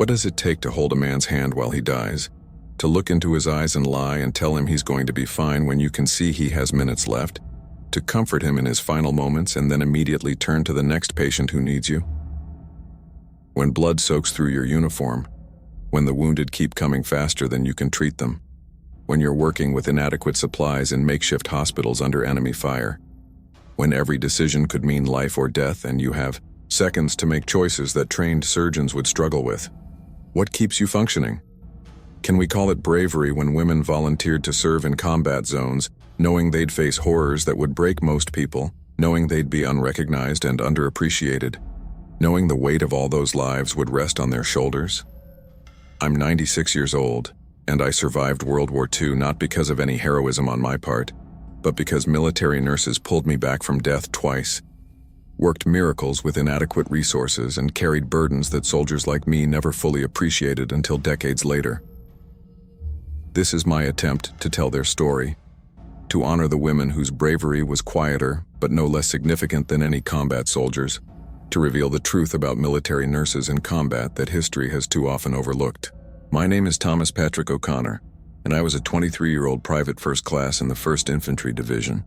What does it take to hold a man's hand while he dies? To look into his eyes and lie and tell him he's going to be fine when you can see he has minutes left? To comfort him in his final moments and then immediately turn to the next patient who needs you? When blood soaks through your uniform, when the wounded keep coming faster than you can treat them, when you're working with inadequate supplies in makeshift hospitals under enemy fire, when every decision could mean life or death and you have seconds to make choices that trained surgeons would struggle with. What keeps you functioning? Can we call it bravery when women volunteered to serve in combat zones, knowing they'd face horrors that would break most people, knowing they'd be unrecognized and underappreciated, knowing the weight of all those lives would rest on their shoulders? I'm 96 years old, and I survived World War II not because of any heroism on my part, but because military nurses pulled me back from death twice, worked miracles with inadequate resources, and carried burdens that soldiers like me never fully appreciated until decades later. This is my attempt to tell their story, to honor the women whose bravery was quieter but no less significant than any combat soldiers, to reveal the truth about military nurses in combat that history has too often overlooked. My name is Thomas Patrick O'Connor, and I was a 23-year-old private first class in the 1st Infantry Division,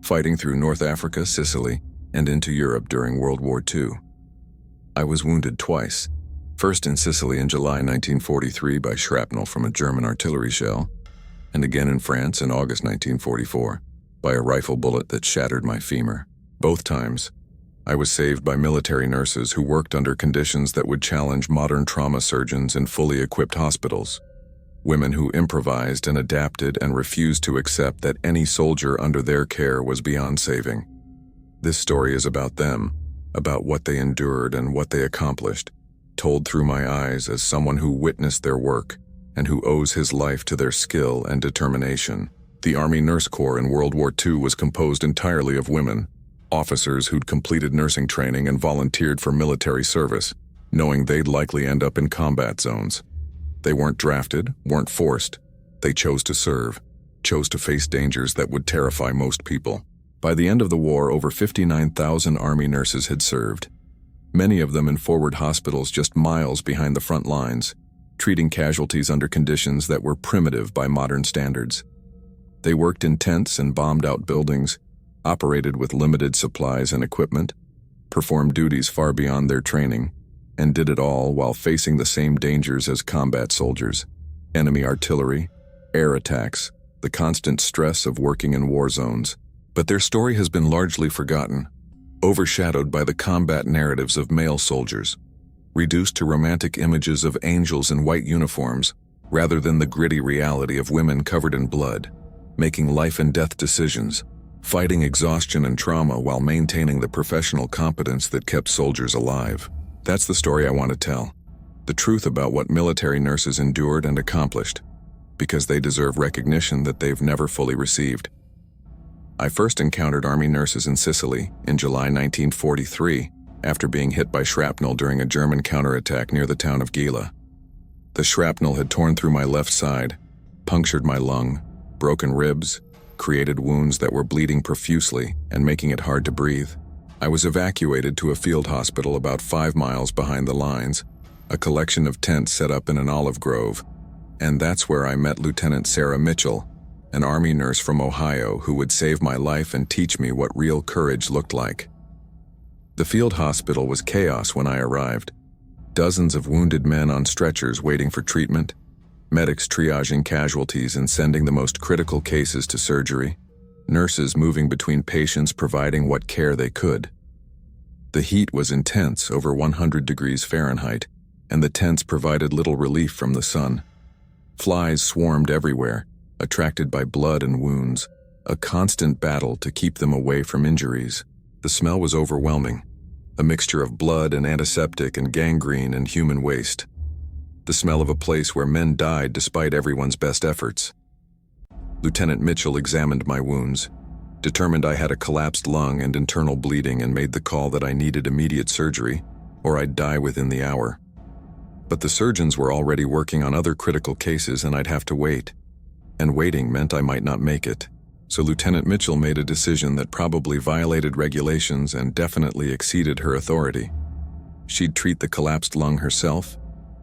fighting through North Africa, Sicily, and into Europe during World War II. I was wounded twice, first in Sicily in July 1943 by shrapnel from a German artillery shell, and again in France in August 1944 by a rifle bullet that shattered my femur. Both times, I was saved by military nurses who worked under conditions that would challenge modern trauma surgeons in fully equipped hospitals. Women who improvised and adapted and refused to accept that any soldier under their care was beyond saving. This story is about them, about what they endured and what they accomplished, told through my eyes as someone who witnessed their work and who owes his life to their skill and determination. The Army Nurse Corps in World War II was composed entirely of women, officers who'd completed nursing training and volunteered for military service, knowing they'd likely end up in combat zones. They weren't drafted, weren't forced. They chose to serve, chose to face dangers that would terrify most people. By the end of the war, over 59,000 Army nurses had served, many of them in forward hospitals just miles behind the front lines, treating casualties under conditions that were primitive by modern standards. They worked in tents and bombed-out buildings, operated with limited supplies and equipment, performed duties far beyond their training, and did it all while facing the same dangers as combat soldiers: enemy artillery, air attacks, the constant stress of working in war zones. But their story has been largely forgotten, overshadowed by the combat narratives of male soldiers, reduced to romantic images of angels in white uniforms, rather than the gritty reality of women covered in blood, making life and death decisions, fighting exhaustion and trauma while maintaining the professional competence that kept soldiers alive. That's the story I want to tell. The truth about what military nurses endured and accomplished, because they deserve recognition that they've never fully received. I first encountered Army nurses in Sicily in July 1943 after being hit by shrapnel during a German counterattack near the town of Gela. The shrapnel had torn through my left side, punctured my lung, broken ribs, created wounds that were bleeding profusely and making it hard to breathe. I was evacuated to a field hospital about 5 miles behind the lines, a collection of tents set up in an olive grove, and that's where I met Lieutenant Sarah Mitchell, an Army nurse from Ohio who would save my life and teach me what real courage looked like. The field hospital was chaos when I arrived. Dozens of wounded men on stretchers waiting for treatment, medics triaging casualties and sending the most critical cases to surgery, nurses moving between patients providing what care they could. The heat was intense, over 100 degrees Fahrenheit, and the tents provided little relief from the sun. Flies swarmed everywhere, attracted by blood and wounds, a constant battle to keep them away from injuries. The smell was overwhelming, a mixture of blood and antiseptic and gangrene and human waste. The smell of a place where men died despite everyone's best efforts. Lieutenant Mitchell examined my wounds, determined I had a collapsed lung and internal bleeding, and made the call that I needed immediate surgery, or I'd die within the hour. But the surgeons were already working on other critical cases and I'd have to wait. And waiting meant I might not make it. So Lieutenant Mitchell made a decision that probably violated regulations and definitely exceeded her authority. She'd treat the collapsed lung herself,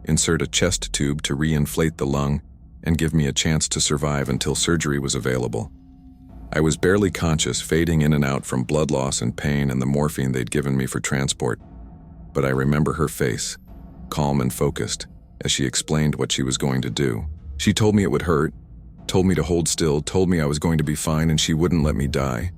insert a chest tube to re-inflate the lung, and give me a chance to survive until surgery was available. I was barely conscious, fading in and out from blood loss and pain and the morphine they'd given me for transport. But I remember her face, calm and focused, as she explained what she was going to do. She told me it would hurt, told me to hold still, told me I was going to be fine and she wouldn't let me die.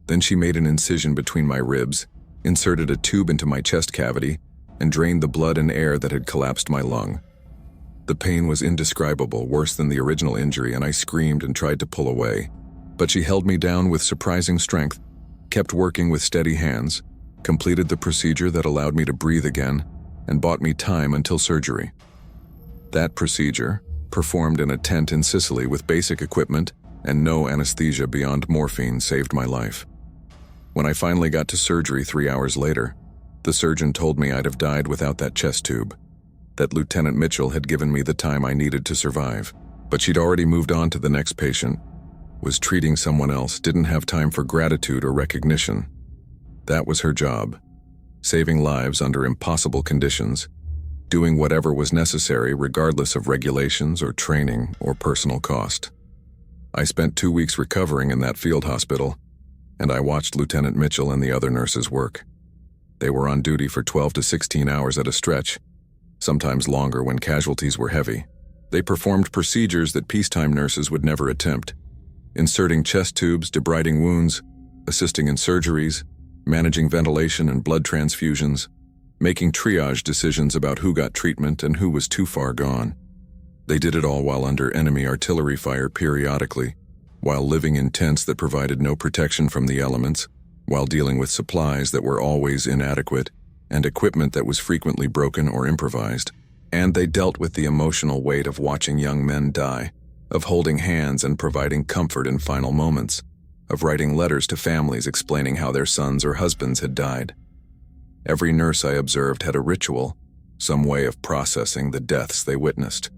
Then she made an incision between my ribs, inserted a tube into my chest cavity, and drained the blood and air that had collapsed my lung. The pain was indescribable, worse than the original injury, and I screamed and tried to pull away. But she held me down with surprising strength, kept working with steady hands, completed the procedure that allowed me to breathe again, and bought me time until surgery. That procedure, performed in a tent in Sicily with basic equipment and no anesthesia beyond morphine, saved my life. When I finally got to surgery 3 hours later, the surgeon told me I'd have died without that chest tube, that Lieutenant Mitchell had given me the time I needed to survive. But she'd already moved on to the next patient, was treating someone else, didn't have time for gratitude or recognition. That was her job, saving lives under impossible conditions, doing whatever was necessary regardless of regulations or training or personal cost. I spent 2 weeks recovering in that field hospital, and I watched Lieutenant Mitchell and the other nurses work. They were on duty for 12 to 16 hours at a stretch, sometimes longer when casualties were heavy. They performed procedures that peacetime nurses would never attempt, inserting chest tubes, debriding wounds, assisting in surgeries, managing ventilation and blood transfusions, making triage decisions about who got treatment and who was too far gone. They did it all while under enemy artillery fire periodically, while living in tents that provided no protection from the elements, while dealing with supplies that were always inadequate, and equipment that was frequently broken or improvised. And they dealt with the emotional weight of watching young men die, of holding hands and providing comfort in final moments, of writing letters to families explaining how their sons or husbands had died. Every nurse I observed had a ritual, some way of processing the deaths they witnessed.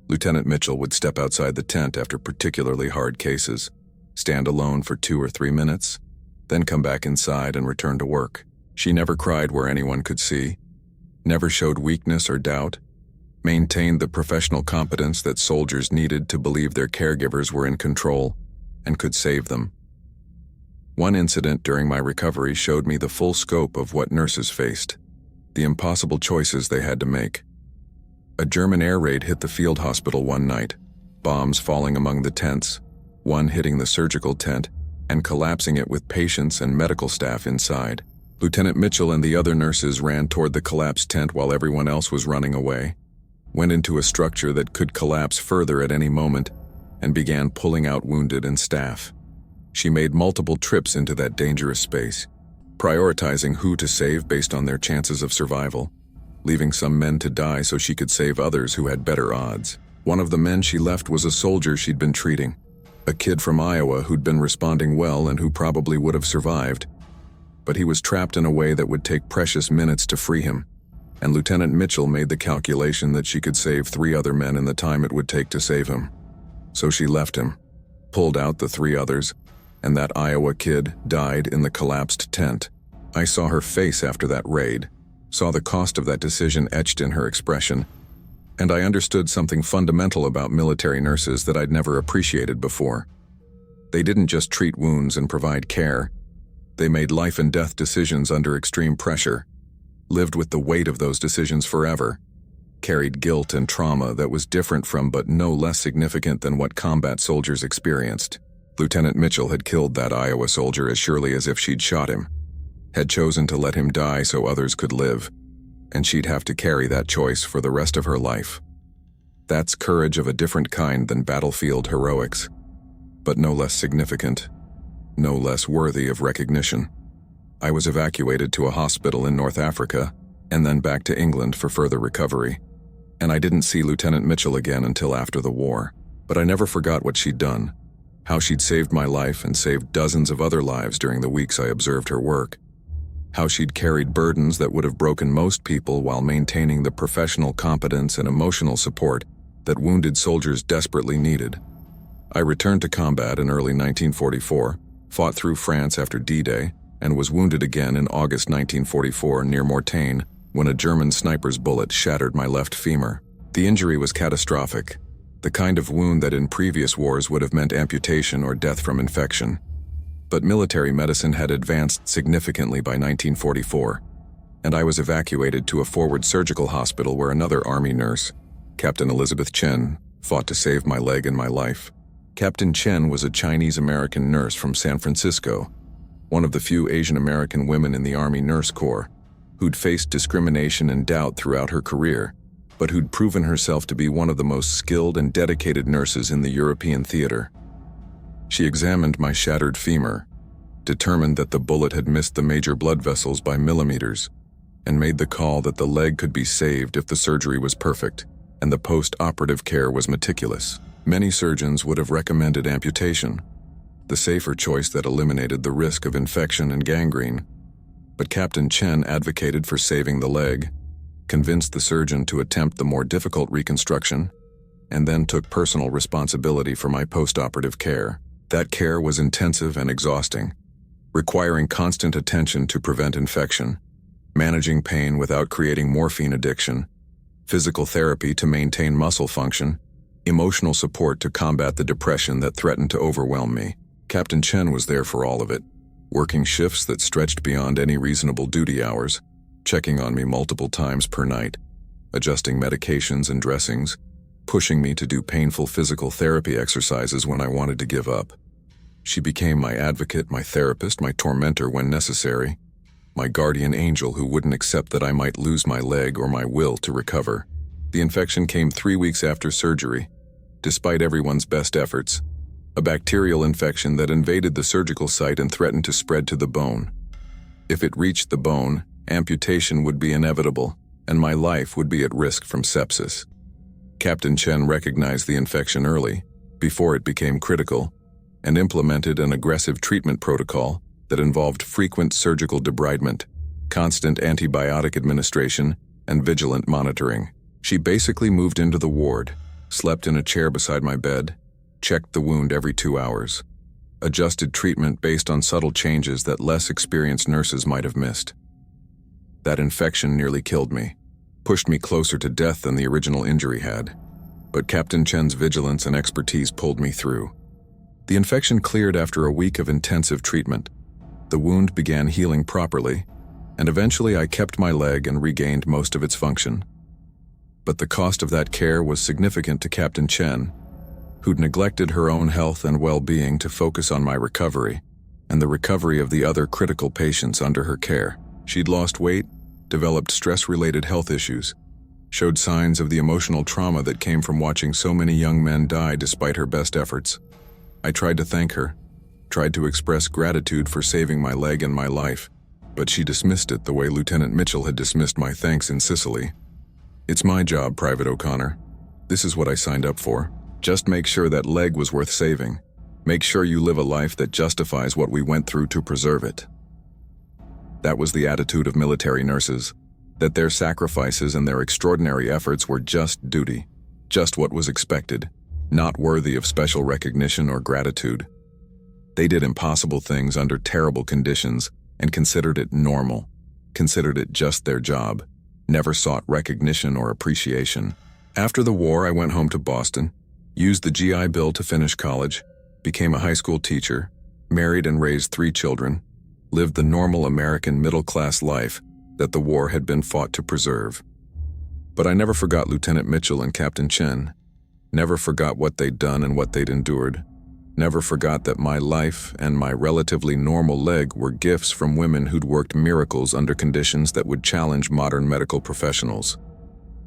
Lieutenant Mitchell would step outside the tent after particularly hard cases, stand alone for 2 or 3 minutes, then come back inside and return to work. She never cried where anyone could see, never showed weakness or doubt, maintained the professional competence that soldiers needed to believe their caregivers were in control and could save them. One incident during my recovery showed me the full scope of what nurses faced, the impossible choices they had to make. A German air raid hit the field hospital one night, bombs falling among the tents, one hitting the surgical tent and collapsing it with patients and medical staff inside. Lieutenant Mitchell and the other nurses ran toward the collapsed tent while everyone else was running away, went into a structure that could collapse further at any moment, and began pulling out wounded and staff. She made multiple trips into that dangerous space, prioritizing who to save based on their chances of survival, leaving some men to die so she could save others who had better odds. One of the men she left was a soldier she'd been treating, a kid from Iowa who'd been responding well and who probably would have survived. But he was trapped in a way that would take precious minutes to free him, and Lieutenant Mitchell made the calculation that she could save 3 other men in the time it would take to save him. So she left him, pulled out the 3 others, and that Iowa kid died in the collapsed tent. I saw her face after that raid, saw the cost of that decision etched in her expression, and I understood something fundamental about military nurses that I'd never appreciated before. They didn't just treat wounds and provide care. They made life and death decisions under extreme pressure, lived with the weight of those decisions forever, carried guilt and trauma that was different from but no less significant than what combat soldiers experienced. Lieutenant Mitchell had killed that Iowa soldier as surely as if she'd shot him, had chosen to let him die so others could live, and she'd have to carry that choice for the rest of her life. That's courage of a different kind than battlefield heroics, but no less significant, no less worthy of recognition. I was evacuated to a hospital in North Africa and then back to England for further recovery, and I didn't see Lieutenant Mitchell again until after the war. But I never forgot what she'd done, how she'd saved my life and saved dozens of other lives during the weeks I observed her work, how she'd carried burdens that would have broken most people while maintaining the professional competence and emotional support that wounded soldiers desperately needed. I returned to combat in early 1944, fought through France after D-Day, and was wounded again in August 1944 near Mortagne when a German sniper's bullet shattered my left femur. The injury was catastrophic, the kind of wound that in previous wars would have meant amputation or death from infection. But military medicine had advanced significantly by 1944, and I was evacuated to a forward surgical hospital where another Army nurse, Captain Elizabeth Chen, fought to save my leg and my life. Captain Chen was a Chinese-American nurse from San Francisco, one of the few Asian-American women in the Army Nurse Corps, who'd faced discrimination and doubt throughout her career, but who'd proven herself to be one of the most skilled and dedicated nurses in the European theater. She examined my shattered femur, determined that the bullet had missed the major blood vessels by millimeters, and made the call that the leg could be saved if the surgery was perfect and the post-operative care was meticulous. Many surgeons would have recommended amputation, the safer choice that eliminated the risk of infection and gangrene. But Captain Chen advocated for saving the leg, convinced the surgeon to attempt the more difficult reconstruction, and then took personal responsibility for my post-operative care. That care was intensive and exhausting, requiring constant attention to prevent infection, managing pain without creating morphine addiction, physical therapy to maintain muscle function, emotional support to combat the depression that threatened to overwhelm me. Captain Chen was there for all of it, working shifts that stretched beyond any reasonable duty hours, checking on me multiple times per night, adjusting medications and dressings, pushing me to do painful physical therapy exercises when I wanted to give up. She became my advocate, my therapist, my tormentor when necessary, my guardian angel who wouldn't accept that I might lose my leg or my will to recover. The infection came 3 weeks after surgery, despite everyone's best efforts, a bacterial infection that invaded the surgical site and threatened to spread to the bone. If it reached the bone, amputation would be inevitable, and my life would be at risk from sepsis. Captain Chen recognized the infection early, before it became critical, and implemented an aggressive treatment protocol that involved frequent surgical debridement, constant antibiotic administration, and vigilant monitoring. She basically moved into the ward, slept in a chair beside my bed, checked the wound every 2 hours, adjusted treatment based on subtle changes that less experienced nurses might have missed. That infection nearly killed me, pushed me closer to death than the original injury had, but Captain Chen's vigilance and expertise pulled me through. The infection cleared after a week of intensive treatment. The wound began healing properly, and eventually I kept my leg and regained most of its function. But the cost of that care was significant to Captain Chen, who'd neglected her own health and well-being to focus on my recovery and the recovery of the other critical patients under her care. She'd lost weight, developed stress-related health issues, showed signs of the emotional trauma that came from watching so many young men die despite her best efforts. I tried to thank her, tried to express gratitude for saving my leg and my life, but she dismissed it the way Lieutenant Mitchell had dismissed my thanks in Sicily. "It's my job, Private O'Connor. This is what I signed up for. Just make sure that leg was worth saving. Make sure you live a life that justifies what we went through to preserve it." That was the attitude of military nurses, that their sacrifices and their extraordinary efforts were just duty, just what was expected, not worthy of special recognition or gratitude. They did impossible things under terrible conditions and considered it normal, considered it just their job, never sought recognition or appreciation. After the war, I went home to Boston, used the GI Bill to finish college, became a high school teacher, married and raised 3 children, lived the normal American middle-class life that the war had been fought to preserve. But I never forgot Lieutenant Mitchell and Captain Chen, never forgot what they'd done and what they'd endured, never forgot that my life and my relatively normal leg were gifts from women who'd worked miracles under conditions that would challenge modern medical professionals.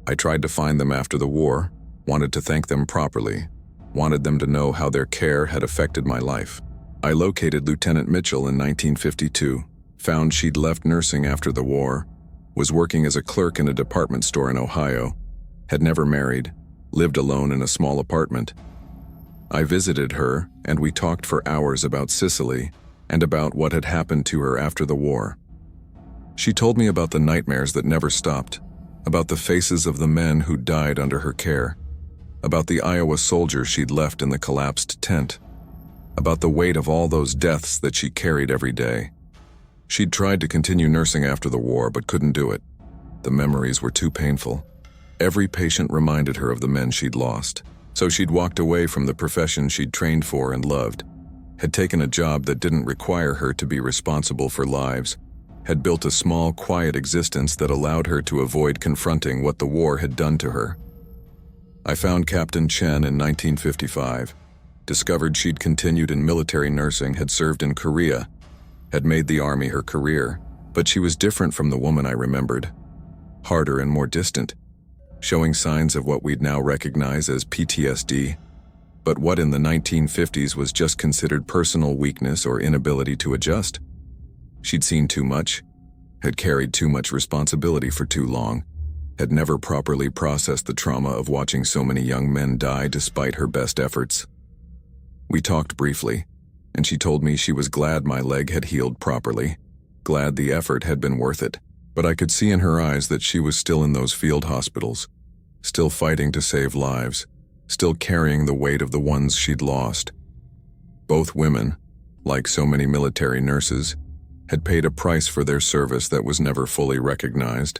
I tried to find them after the war, wanted to thank them properly, wanted them to know how their care had affected my life. I located Lieutenant Mitchell in 1952, found she'd left nursing after the war, was working as a clerk in a department store in Ohio, had never married, lived alone in a small apartment. I visited her, and we talked for hours about Sicily and about what had happened to her after the war. She told me about the nightmares that never stopped, about the faces of the men who died under her care, about the Iowa soldiers she'd left in the collapsed tent, about the weight of all those deaths that she carried every day. She'd tried to continue nursing after the war but couldn't do it. The memories were too painful. Every patient reminded her of the men she'd lost. So she'd walked away from the profession she'd trained for and loved, had taken a job that didn't require her to be responsible for lives, had built a small, quiet existence that allowed her to avoid confronting what the war had done to her. I found Captain Chen in 1955, discovered she'd continued in military nursing, had served in Korea, had made the army her career, but she was different from the woman I remembered, harder and more distant, showing signs of what we'd now recognize as PTSD, but what in the 1950s was just considered personal weakness or inability to adjust. She'd seen too much, had carried too much responsibility for too long, had never properly processed the trauma of watching so many young men die despite her best efforts. We talked briefly, and she told me she was glad my leg had healed properly, glad the effort had been worth it. But I could see in her eyes that she was still in those field hospitals, still fighting to save lives, still carrying the weight of the ones she'd lost. Both women, like so many military nurses, had paid a price for their service that was never fully recognized,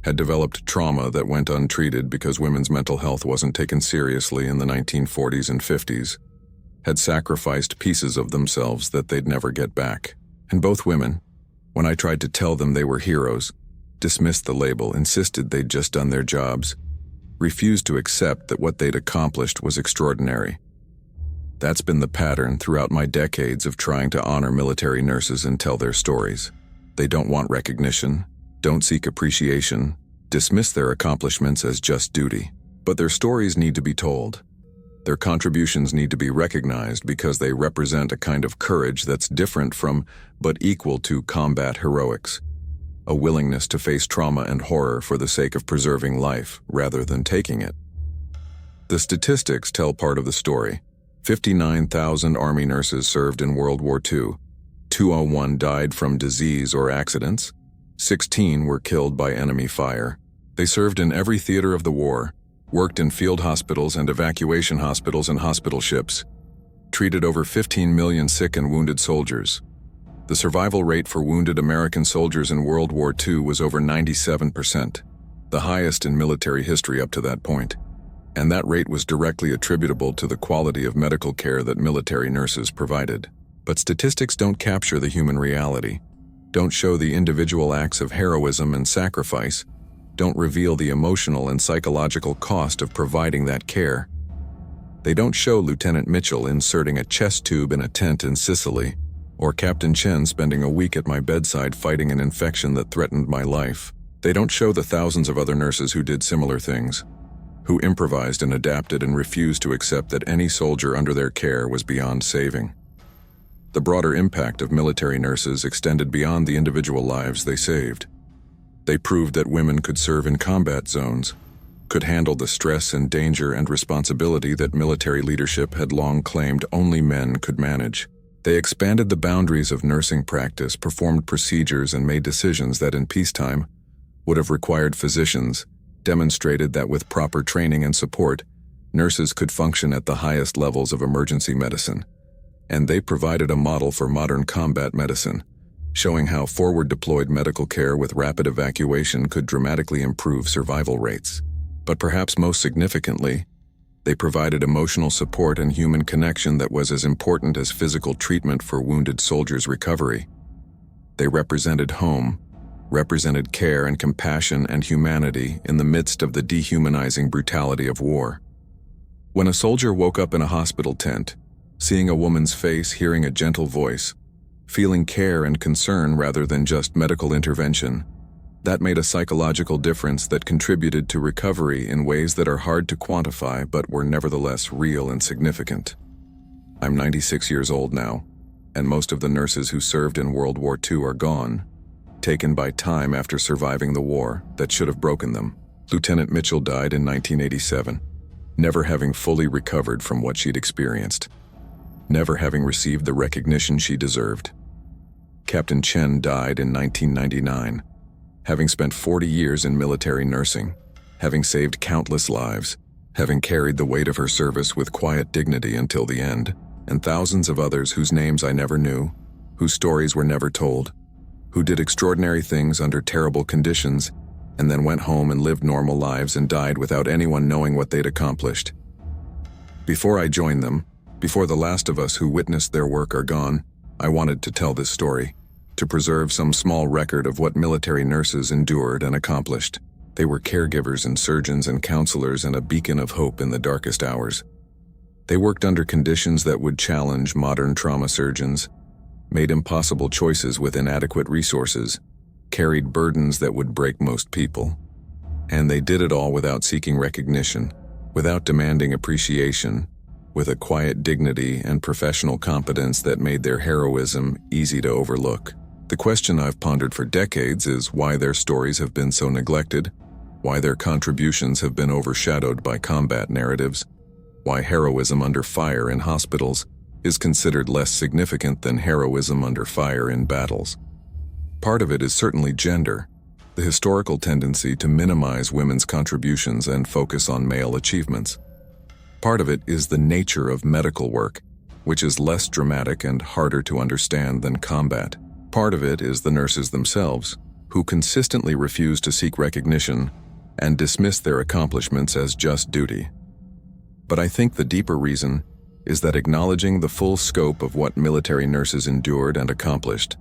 had developed trauma that went untreated because women's mental health wasn't taken seriously in the 1940s and 50s, had sacrificed pieces of themselves that they'd never get back. And both women, when I tried to tell them they were heroes, dismissed the label, insisted they'd just done their jobs, refused to accept that what they'd accomplished was extraordinary. That's been the pattern throughout my decades of trying to honor military nurses and tell their stories. They don't want recognition, don't seek appreciation, dismiss their accomplishments as just duty. But their stories need to be told. Their contributions need to be recognized because they represent a kind of courage that's different from, but equal to, combat heroics. A willingness to face trauma and horror for the sake of preserving life rather than taking it. The statistics tell part of the story. 59,000 Army nurses served in World War II. 201 died from disease or accidents. 16 were killed by enemy fire. They served in every theater of the war, worked in field hospitals and evacuation hospitals and hospital ships, treated over 15 million sick and wounded soldiers. The survival rate for wounded American soldiers in World War II was over 97%, the highest in military history up to that point. And that rate was directly attributable to the quality of medical care that military nurses provided. But statistics don't capture the human reality, don't show the individual acts of heroism and sacrifice, don't reveal the emotional and psychological cost of providing that care. They don't show Lieutenant Mitchell inserting a chest tube in a tent in Sicily, or Captain Chen spending a week at my bedside fighting an infection that threatened my life. They don't show the thousands of other nurses who did similar things, who improvised and adapted and refused to accept that any soldier under their care was beyond saving. The broader impact of military nurses extended beyond the individual lives they saved. They proved that women could serve in combat zones, could handle the stress and danger and responsibility that military leadership had long claimed only men could manage. They expanded the boundaries of nursing practice, performed procedures, and made decisions that in peacetime would have required physicians, demonstrated that with proper training and support, nurses could function at the highest levels of emergency medicine. And they provided a model for modern combat medicine, showing how forward-deployed medical care with rapid evacuation could dramatically improve survival rates. But perhaps most significantly, they provided emotional support and human connection that was as important as physical treatment for wounded soldiers' recovery. They represented home, represented care and compassion and humanity in the midst of the dehumanizing brutality of war. When a soldier woke up in a hospital tent, seeing a woman's face, hearing a gentle voice, feeling care and concern rather than just medical intervention, that made a psychological difference that contributed to recovery in ways that are hard to quantify but were nevertheless real and significant. I'm 96 years old now, and most of the nurses who served in World War II are gone, taken by time after surviving the war that should have broken them. Lieutenant Mitchell died in 1987, never having fully recovered from what she'd experienced, never having received the recognition she deserved. Captain Chen died in 1999, having spent 40 years in military nursing, having saved countless lives, having carried the weight of her service with quiet dignity until the end, and thousands of others whose names I never knew, whose stories were never told, who did extraordinary things under terrible conditions, and then went home and lived normal lives and died without anyone knowing what they'd accomplished. Before I joined them, before the last of us who witnessed their work are gone, I wanted to tell this story, to preserve some small record of what military nurses endured and accomplished. They were caregivers and surgeons and counselors and a beacon of hope in the darkest hours. They worked under conditions that would challenge modern trauma surgeons, made impossible choices with inadequate resources, carried burdens that would break most people. And they did it all without seeking recognition, without demanding appreciation, with a quiet dignity and professional competence that made their heroism easy to overlook. The question I've pondered for decades is why their stories have been so neglected, why their contributions have been overshadowed by combat narratives, why heroism under fire in hospitals is considered less significant than heroism under fire in battles. Part of it is certainly gender, the historical tendency to minimize women's contributions and focus on male achievements. Part of it is the nature of medical work, which is less dramatic and harder to understand than combat. Part of it is the nurses themselves, who consistently refuse to seek recognition and dismiss their accomplishments as just duty. But I think the deeper reason is that acknowledging the full scope of what military nurses endured and accomplished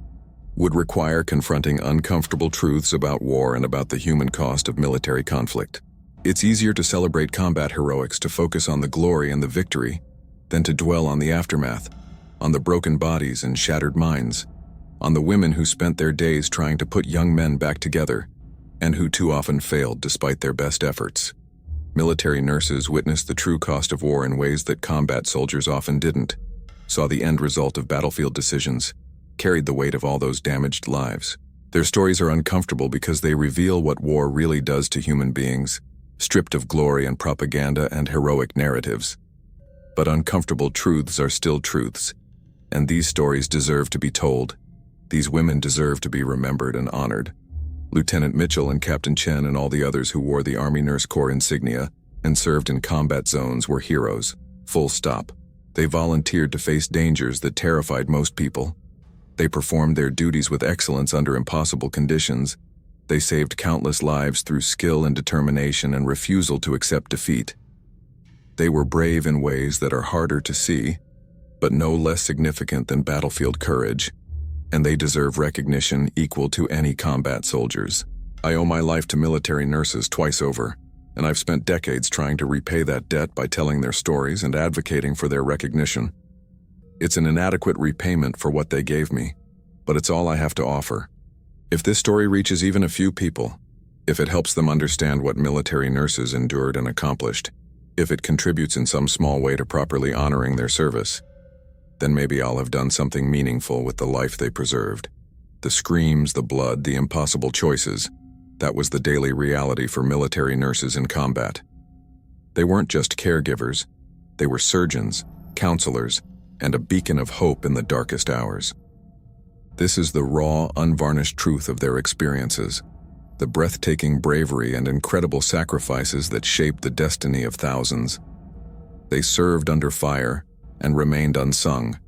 would require confronting uncomfortable truths about war and about the human cost of military conflict. It's easier to celebrate combat heroics, to focus on the glory and the victory, than to dwell on the aftermath, on the broken bodies and shattered minds, on the women who spent their days trying to put young men back together, and who too often failed despite their best efforts. Military nurses witnessed the true cost of war in ways that combat soldiers often didn't, saw the end result of battlefield decisions, carried the weight of all those damaged lives. Their stories are uncomfortable because they reveal what war really does to human beings, stripped of glory and propaganda and heroic narratives. But uncomfortable truths are still truths, and these stories deserve to be told. These women deserve to be remembered and honored. Lieutenant Mitchell and Captain Chen and all the others who wore the Army Nurse Corps insignia and served in combat zones were heroes. Full stop. They volunteered to face dangers that terrified most people. They performed their duties with excellence under impossible conditions. They saved countless lives through skill and determination and refusal to accept defeat. They were brave in ways that are harder to see, but no less significant than battlefield courage, and they deserve recognition equal to any combat soldiers. I owe my life to military nurses twice over, and I've spent decades trying to repay that debt by telling their stories and advocating for their recognition. It's an inadequate repayment for what they gave me, but it's all I have to offer. If this story reaches even a few people, if it helps them understand what military nurses endured and accomplished, if it contributes in some small way to properly honoring their service, then maybe I'll have done something meaningful with the life they preserved. The screams, the blood, the impossible choices, that was the daily reality for military nurses in combat. They weren't just caregivers, they were surgeons, counselors, and a beacon of hope in the darkest hours. This is the raw, unvarnished truth of their experiences, the breathtaking bravery and incredible sacrifices that shaped the destiny of thousands. They served under fire and remained unsung,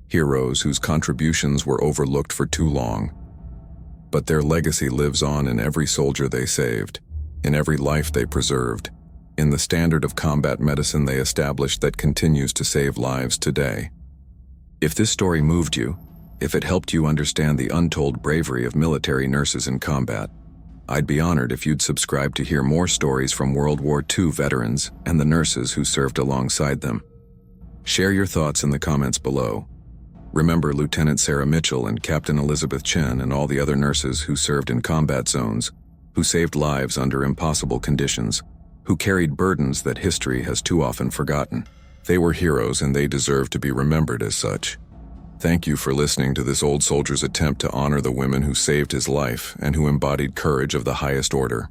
heroes whose contributions were overlooked for too long. But their legacy lives on in every soldier they saved, in every life they preserved, in the standard of combat medicine they established that continues to save lives today. If this story moved you, if it helped you understand the untold bravery of military nurses in combat, I'd be honored if you'd subscribe to hear more stories from World War II veterans and the nurses who served alongside them. Share your thoughts in the comments below. Remember Lieutenant Sarah Mitchell and Captain Elizabeth Chen and all the other nurses who served in combat zones, who saved lives under impossible conditions, who carried burdens that history has too often forgotten. They were heroes and they deserve to be remembered as such. Thank you for listening to this old soldier's attempt to honor the women who saved his life and who embodied courage of the highest order.